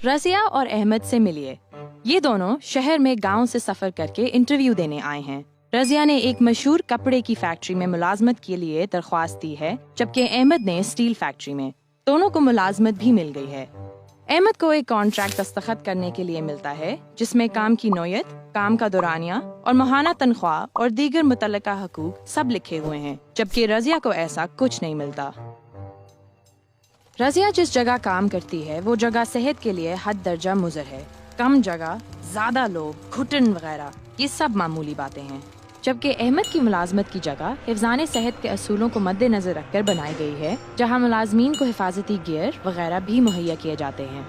رضیہ اور احمد سے ملیے۔ یہ دونوں شہر میں گاؤں سے سفر کر کے انٹرویو دینے آئے ہیں۔ رضیہ نے ایک مشہور کپڑے کی فیکٹری میں ملازمت کے لیے درخواست دی ہے، جبکہ احمد نے اسٹیل فیکٹری میں۔ دونوں کو ملازمت بھی مل گئی ہے۔ احمد کو ایک کانٹریکٹ دستخط کرنے کے لیے ملتا ہے، جس میں کام کی نوعیت، کام کا دورانیہ اور ماہانہ تنخواہ اور دیگر متعلقہ حقوق سب لکھے ہوئے ہیں، جبکہ رضیہ کو ایسا کچھ نہیں ملتا۔ رضیہ جس جگہ کام کرتی ہے وہ جگہ صحت کے لیے حد درجہ مضر ہے۔ کم جگہ، زیادہ لوگ، گھٹن وغیرہ، یہ سب معمولی باتیں ہیں، جبکہ احمد کی ملازمت کی جگہ حفظان صحت کے اصولوں کو مد نظر رکھ کر بنائی گئی ہے، جہاں ملازمین کو حفاظتی گیئر وغیرہ بھی مہیا کیے جاتے ہیں۔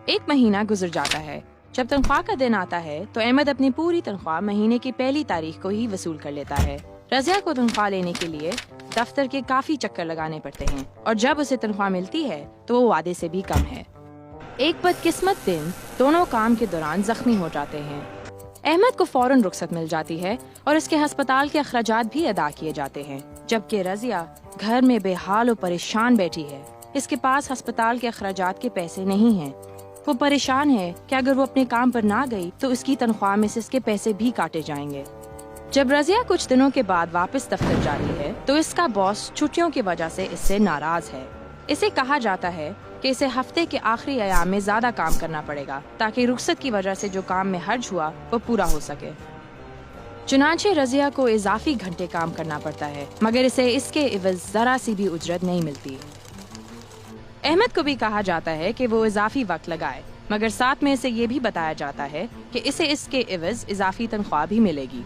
ایک مہینہ گزر جاتا ہے۔ جب تنخواہ کا دن آتا ہے تو احمد اپنی پوری تنخواہ مہینے کی پہلی تاریخ کو ہی وصول کر لیتا ہے۔ رضیہ کو تنخواہ لینے کے لیے دفتر کے کافی چکر لگانے پڑتے ہیں، اور جب اسے تنخواہ ملتی ہے تو وہ وعدے سے بھی کم ہے۔ ایک بدقسمت دن دونوں کام کے دوران زخمی ہو جاتے ہیں۔ احمد کو فوراً رخصت مل جاتی ہے اور اس کے ہسپتال کے اخراجات بھی ادا کیے جاتے ہیں، جبکہ رضیہ گھر میں بے حال و پریشان بیٹھی ہے۔ اس کے پاس ہسپتال کے اخراجات کے پیسے نہیں ہیں۔ وہ پریشان ہے کہ اگر وہ اپنے کام پر نہ گئی تو اس کی تنخواہ میں سے اس کے پیسے بھی کاٹے جائیں گے۔ جب رضیہ کچھ دنوں کے بعد واپس دفتر جاتی ہے تو اس کا باس چھٹیوں کی وجہ سے اس سے ناراض ہے۔ اسے کہا جاتا ہے کہ اسے ہفتے کے آخری ایام میں زیادہ کام کرنا پڑے گا تاکہ رخصت کی وجہ سے جو کام میں حرج ہوا وہ پورا ہو سکے۔ چنانچہ رضیہ کو اضافی گھنٹے کام کرنا پڑتا ہے، مگر اسے اس کے عوض ذرا سی بھی اجرت نہیں ملتی۔ احمد کو بھی کہا جاتا ہے کہ وہ اضافی وقت لگائے، مگر ساتھ میں اسے یہ بھی بتایا جاتا ہے کہ اسے اس کے عوض اضافی تنخواہ بھی ملے گی۔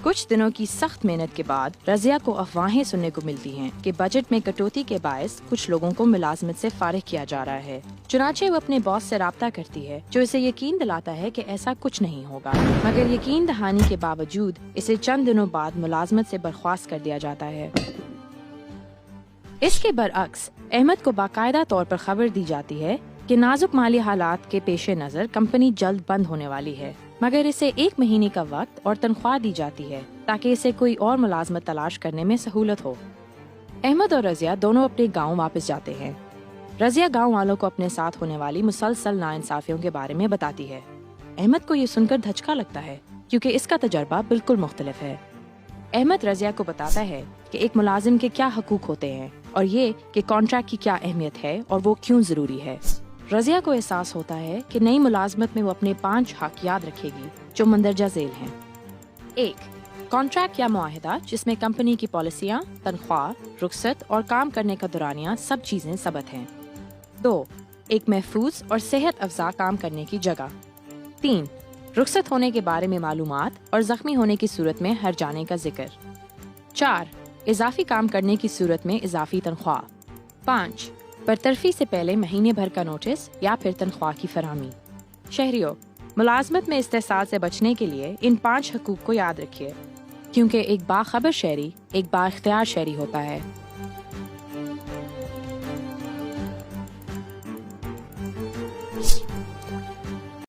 کچھ دنوں کی سخت محنت کے بعد رضیہ کو افواہیں سننے کو ملتی ہیں کہ بجٹ میں کٹوتی کے باعث کچھ لوگوں کو ملازمت سے فارغ کیا جا رہا ہے۔ چنانچہ وہ اپنے باس سے رابطہ کرتی ہے، جو اسے یقین دلاتا ہے کہ ایسا کچھ نہیں ہوگا، مگر یقین دہانی کے باوجود اسے چند دنوں بعد ملازمت سے برخاست کر دیا جاتا ہے۔ اس کے برعکس احمد کو باقاعدہ طور پر خبر دی جاتی ہے کہ نازک مالی حالات کے پیش نظر کمپنی جلد بند ہونے والی ہے، مگر اسے 1 مہینے کا وقت اور تنخواہ دی جاتی ہے تاکہ اسے کوئی اور ملازمت تلاش کرنے میں سہولت ہو۔ احمد اور رضیہ دونوں اپنے گاؤں واپس جاتے ہیں۔ رضیہ گاؤں والوں کو اپنے ساتھ ہونے والی مسلسل ناانصافیوں کے بارے میں بتاتی ہے۔ احمد کو یہ سن کر دھچکا لگتا ہے کیونکہ اس کا تجربہ بالکل مختلف ہے۔ احمد رضیہ کو بتاتا ہے کہ ایک ملازم کے کیا حقوق ہوتے ہیں اور یہ کہ کانٹریکٹ کی کیا اہمیت ہے اور وہ کیوں ضروری ہے۔ رضیہ کو احساس ہوتا ہے کہ نئی ملازمت میں وہ اپنے 5 حق یاد رکھے گی جو مندرجہ ذیل ہیں۔ 1. کانٹریکٹ یا معاہدہ جس میں کمپنی کی پالیسیاں، تنخواہ، رخصت اور کام کرنے کا دورانیہ سب چیزیں ثبت ہیں۔ 2. ایک محفوظ اور صحت افزا کام کرنے کی جگہ۔ 3. رخصت ہونے کے بارے میں معلومات اور زخمی ہونے کی صورت میں ہر جانے کا ذکر۔ 4. اضافی کام کرنے کی صورت میں اضافی تنخواہ۔ 5. برطرفی سے پہلے مہینے بھر کا نوٹس یا پھر تنخواہ کی فراہمی۔ شہریوں، ملازمت میں استحصال سے بچنے کے لیے ان 5 حقوق کو یاد رکھیے، کیونکہ ایک باخبر شہری ایک بااختیار شہری ہوتا ہے۔